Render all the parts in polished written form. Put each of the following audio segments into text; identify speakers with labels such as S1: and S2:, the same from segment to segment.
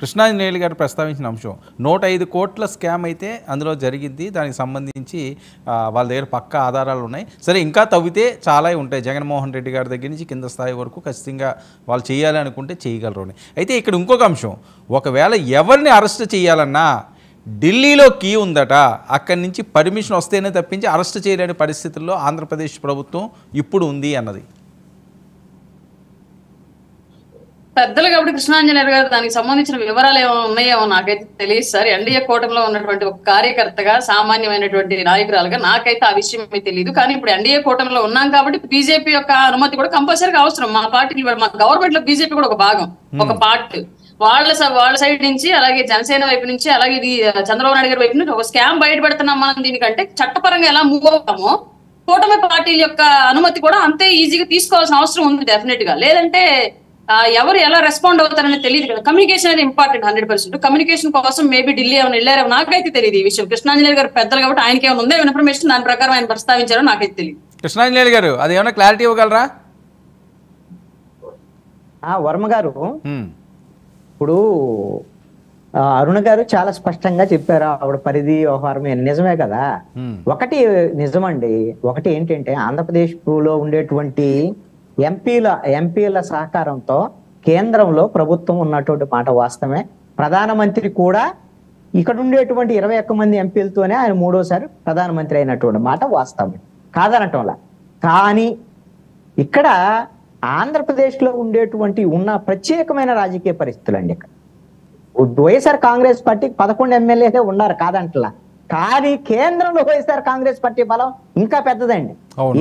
S1: కృష్ణాంజనేయులు గారు ప్రస్తావించిన అంశం 105 కోట్ల స్కామ్ అయితే అందులో జరిగింది. దానికి సంబంధించి వాళ్ళ దగ్గర పక్కా ఆధారాలు ఉన్నాయి. సరే, ఇంకా తవ్వితే చాలా ఉంటాయి. జగన్మోహన్ రెడ్డి గారి దగ్గర నుంచి కింద స్థాయి వరకు ఖచ్చితంగా వాళ్ళు చేయాలి అనుకుంటే చేయగలరు అని. అయితే ఇక్కడ ఇంకొక అంశం, ఒకవేళ ఎవరిని అరెస్ట్ చేయాలన్నా ఢిల్లీలో కీ ఉందట. అక్కడి నుంచి పర్మిషన్ వస్తేనే తప్పించి అరెస్ట్ చేయలేని పరిస్థితుల్లో ఆంధ్రప్రదేశ్ ప్రభుత్వం ఇప్పుడు ఉంది అన్నది.
S2: పెద్దలు కాబట్టి కృష్ణాంజనేయులు గారు దానికి సంబంధించిన వివరాలు ఏమైనా ఉన్నాయేమో నాకైతే తెలియదు సార్. ఎన్డీఏ కూటమిలో ఉన్నటువంటి ఒక కార్యకర్తగా, సామాన్యమైనటువంటి నాయకురాలుగా నాకైతే ఆ విషయం తెలియదు. కానీ ఇప్పుడు ఎన్డీఏ కూటమిలో ఉన్నాం కాబట్టి బీజేపీ యొక్క అనుమతి కూడా కంపల్సరీగా అవసరం. మా పార్టీ, మా గవర్నమెంట్ లో బీజేపీ కూడా ఒక భాగం, ఒక పార్ట్. వాళ్ళ సైడ్ నుంచి, అలాగే జనసేన వైపు నుంచి, అలాగే ఇది చంద్రబాబు నాయుడు గారి వైపు నుంచి ఒక స్కామ్ బయటపెడుతున్నాం మనం. దీనికంటే చట్టపరంగా ఎలా మూవ్ అవుతామో కూటమి పార్టీల యొక్క అనుమతి కూడా అంతే ఈజీగా తీసుకోవాల్సిన అవసరం ఉంది డెఫినెట్ గా. లేదంటే ఎవరు ఎలా రెస్పాండ్ అవుతారని తెలియదు కదా. కమ్యూనికేషన్ అనేది ఇంపార్టెంట్ 100%. కమ్యూనికేషన్ కోసం మేబీ ఢిల్లీ ఏమైనా వెళ్ళారేమో నాకైతే తెలియదు ఈ విషయం. కృష్ణాంజనేయులు గారు పెద్దలు కాబట్టి ఆయనకి ఏమైనా ఉందో ఇన్ఫర్మేషన్, దాని ప్రకారం ఆయన ప్రస్తావించారో నాకైతే తెలియదు.
S1: కృష్ణాంజనేయులు గారు అది ఏమైనా క్లారిటీ ఇవ్వగలరా?
S3: వర్మ గారు, ఇప్పుడు అరుణ గారు చాలా స్పష్టంగా చెప్పారు ఆవిడ పరిధి వ్యవహారం నిజమే కదా. ఒకటి నిజమండి. ఒకటి ఏంటంటే ఆంధ్రప్రదేశ్ లో ఉండేటువంటి ఎంపీల సహకారంతో కేంద్రంలో ప్రభుత్వం ఉన్నటువంటి మాట వాస్తవమే. ప్రధానమంత్రి కూడా ఇక్కడ ఉండేటువంటి 21 మంది ఎంపీలతోనే ఆయన 3వసారి ప్రధానమంత్రి అయినటువంటి మాట వాస్తవమే, కాదనటంలా. కానీ ఇక్కడ ఆంధ్రప్రదేశ్ లో ఉండేటువంటి ఉన్న ప్రత్యేకమైన రాజకీయ పరిస్థితులు అండి. ఇక్కడ వైఎస్ఆర్ కాంగ్రెస్ పార్టీకి 11 ఎమ్మెల్యేలే ఉన్నారు, కాదంటలా. కానీ కేంద్రంలో వైఎస్ఆర్ కాంగ్రెస్ పార్టీ బలం ఇంకా పెద్దదండి.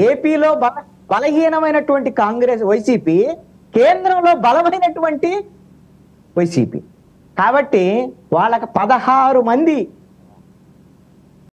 S3: ఏపీలో బలహీనమైనటువంటి కాంగ్రెస్ వైసీపీ, కేంద్రంలో బలమైనటువంటి వైసీపీ. కాబట్టి వాళ్ళకి 16 మంది